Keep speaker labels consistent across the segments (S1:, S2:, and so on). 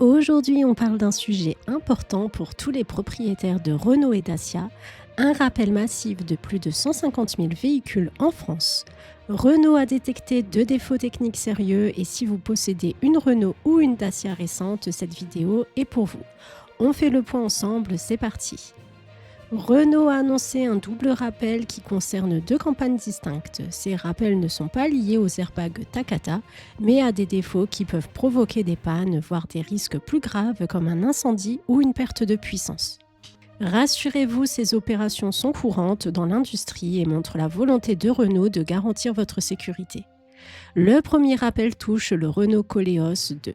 S1: Aujourd'hui, on parle d'un sujet important pour tous les propriétaires de Renault et Dacia, un rappel massif de plus de 150 000 véhicules en France. Renault a détecté 2 défauts techniques sérieux et si vous possédez une Renault ou une Dacia récente, cette vidéo est pour vous. On fait le point ensemble, c'est parti. Renault a annoncé un double rappel qui concerne 2 campagnes distinctes. Ces rappels ne sont pas liés aux airbags Takata, mais à des défauts qui peuvent provoquer des pannes, voire des risques plus graves comme un incendie ou une perte de puissance. Rassurez-vous, ces opérations sont courantes dans l'industrie et montrent la volonté de Renault de garantir votre sécurité. Le premier rappel touche le Renault Koleos 2.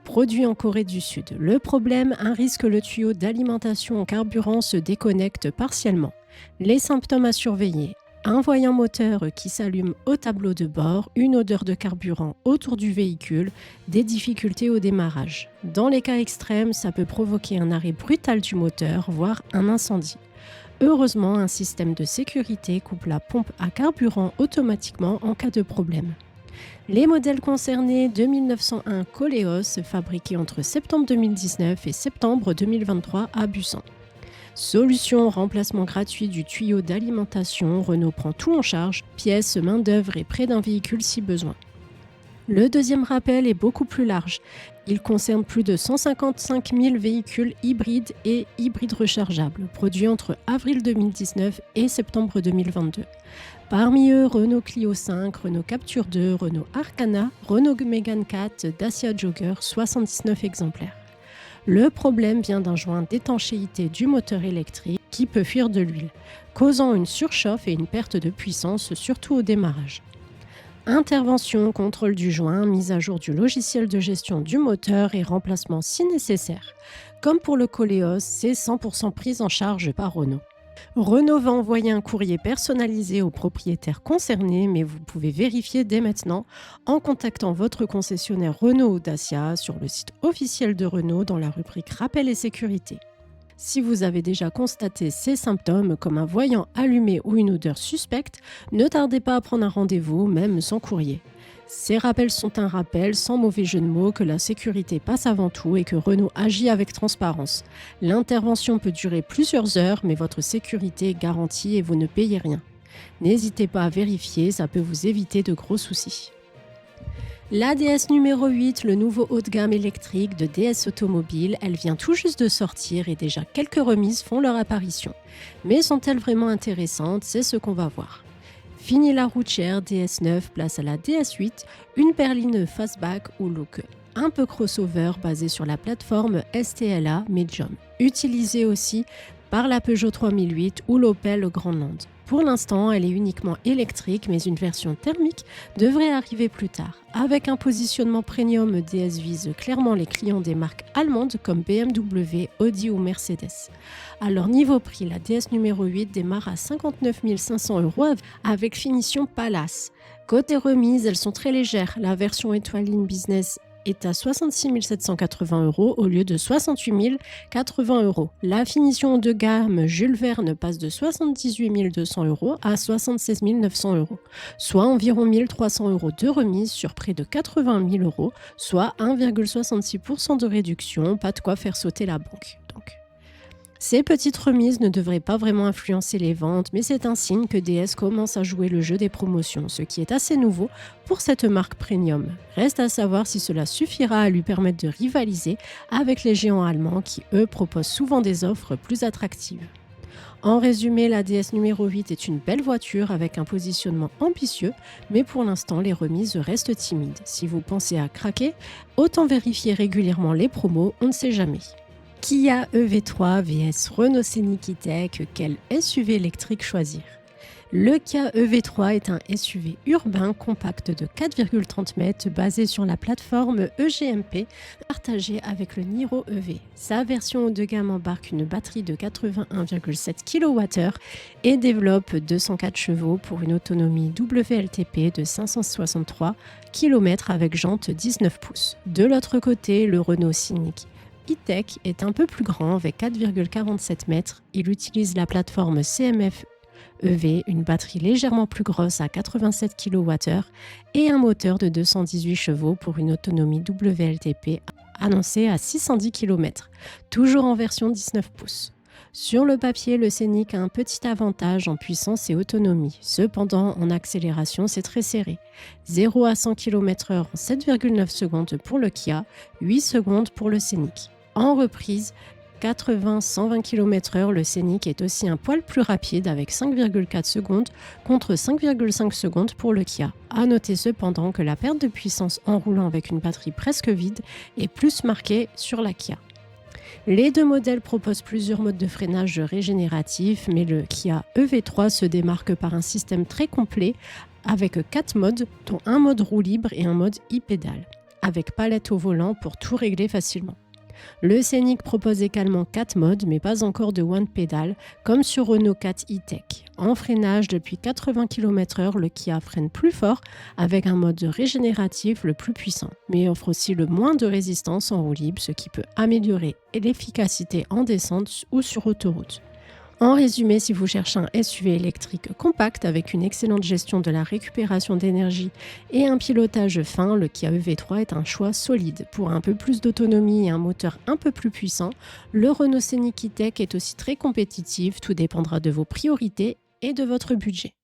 S1: Produit en Corée du Sud. Le problème, un risque, le tuyau d'alimentation en carburant se déconnecte partiellement. Les symptômes à surveiller. Un voyant moteur qui s'allume au tableau de bord, une odeur de carburant autour du véhicule, des difficultés au démarrage. Dans les cas extrêmes, ça peut provoquer un arrêt brutal du moteur, voire un incendie. Heureusement, un système de sécurité coupe la pompe à carburant automatiquement en cas de problème. Les modèles concernés 2901 Koleos, fabriqués entre septembre 2019 et septembre 2023 à Busan. Solution remplacement gratuit du tuyau d'alimentation, Renault prend tout en charge, pièces, main-d'œuvre et prêt d'un véhicule si besoin. Le deuxième rappel est beaucoup plus large. Il concerne plus de 155 000 véhicules hybrides et hybrides rechargeables, produits entre avril 2019 et septembre 2022. Parmi eux, Renault Clio 5, Renault Captur 2, Renault Arcana, Renault Mégane 4, Dacia Jogger, 79 exemplaires. Le problème vient d'un joint d'étanchéité du moteur électrique qui peut fuir de l'huile, causant une surchauffe et une perte de puissance, surtout au démarrage. Intervention, contrôle du joint, mise à jour du logiciel de gestion du moteur et remplacement si nécessaire. Comme pour le Koleos, c'est 100% pris en charge par Renault. Renault va envoyer un courrier personnalisé aux propriétaires concernés, mais vous pouvez vérifier dès maintenant en contactant votre concessionnaire Renault ou Dacia sur le site officiel de Renault dans la rubrique Rappel et sécurité. Si vous avez déjà constaté ces symptômes comme un voyant allumé ou une odeur suspecte, ne tardez pas à prendre un rendez-vous, même sans courrier. Ces rappels sont un rappel, sans mauvais jeu de mots, que la sécurité passe avant tout et que Renault agit avec transparence. L'intervention peut durer plusieurs heures, mais votre sécurité est garantie et vous ne payez rien. N'hésitez pas à vérifier, ça peut vous éviter de gros soucis. La DS numéro 8, le nouveau haut de gamme électrique de DS Automobile, elle vient tout juste de sortir et déjà quelques remises font leur apparition. Mais sont-elles vraiment intéressantes? C'est ce qu'on va voir. Fini la roue chère, DS9, place à la DS8, une berline fastback ou look un peu crossover basée sur la plateforme STLA Medium, utilisée aussi par la Peugeot 3008 ou l'Opel Grandland. Pour l'instant, elle est uniquement électrique, mais une version thermique devrait arriver plus tard. Avec un positionnement premium, DS vise clairement les clients des marques allemandes comme BMW, Audi ou Mercedes. Alors niveau prix, la DS numéro 8 démarre à 59 500 € avec finition Palace. Côté remise, elles sont très légères. La version étoiline Business est à 66 780 € au lieu de 68 080 €. La finition de gamme Jules Verne passe de 78 200 € à 76 900 €, soit environ 1 300 € de remise sur près de 80 000 €, soit 1,66% de réduction, pas de quoi faire sauter la banque. Ces petites remises ne devraient pas vraiment influencer les ventes, mais c'est un signe que DS commence à jouer le jeu des promotions, ce qui est assez nouveau pour cette marque premium. Reste à savoir si cela suffira à lui permettre de rivaliser avec les géants allemands qui, eux, proposent souvent des offres plus attractives. En résumé, la DS numéro 8 est une belle voiture avec un positionnement ambitieux, mais pour l'instant, les remises restent timides. Si vous pensez à craquer, autant vérifier régulièrement les promos, on ne sait jamais. Kia EV3 vs Renault Scenic E-Tech, quel SUV électrique choisir? Le Kia EV3 est un SUV urbain compact de 4,30 m basé sur la plateforme EGMP partagée avec le Niro EV. Sa version haut de gamme embarque une batterie de 81,7 kWh et développe 204 chevaux pour une autonomie WLTP de 563 km avec jantes 19 pouces. De l'autre côté, le Renault Scenic E-Tech est un peu plus grand avec 4,47 mètres. Il utilise la plateforme CMF EV, une batterie légèrement plus grosse à 87 kWh et un moteur de 218 chevaux pour une autonomie WLTP annoncée à 610 km, toujours en version 19 pouces. Sur le papier, le Scénic a un petit avantage en puissance et autonomie. Cependant, en accélération, c'est très serré. 0 à 100 km/h en 7,9 secondes pour le Kia, 8 secondes pour le Scénic. En reprise, 80-120 km/h, le Scénic est aussi un poil plus rapide avec 5,4 secondes contre 5,5 secondes pour le Kia. À noter cependant que la perte de puissance en roulant avec une batterie presque vide est plus marquée sur la Kia. Les deux modèles proposent plusieurs modes de freinage régénératifs, mais le Kia EV3 se démarque par un système très complet avec 4 modes, dont un mode roue libre et un mode e-pédale, avec palette au volant pour tout régler facilement. Le Scénic propose également 4 modes, mais pas encore de One Pedal, comme sur Renault 4 e-Tech. En freinage, depuis 80 km/h, le Kia freine plus fort, avec un mode régénératif le plus puissant, mais offre aussi le moins de résistance en roue libre, ce qui peut améliorer l'efficacité en descente ou sur autoroute. En résumé, si vous cherchez un SUV électrique compact avec une excellente gestion de la récupération d'énergie et un pilotage fin, le Kia EV3 est un choix solide. Pour un peu plus d'autonomie et un moteur un peu plus puissant, le Renault Scénic e-Tech est aussi très compétitif, tout dépendra de vos priorités et de votre budget.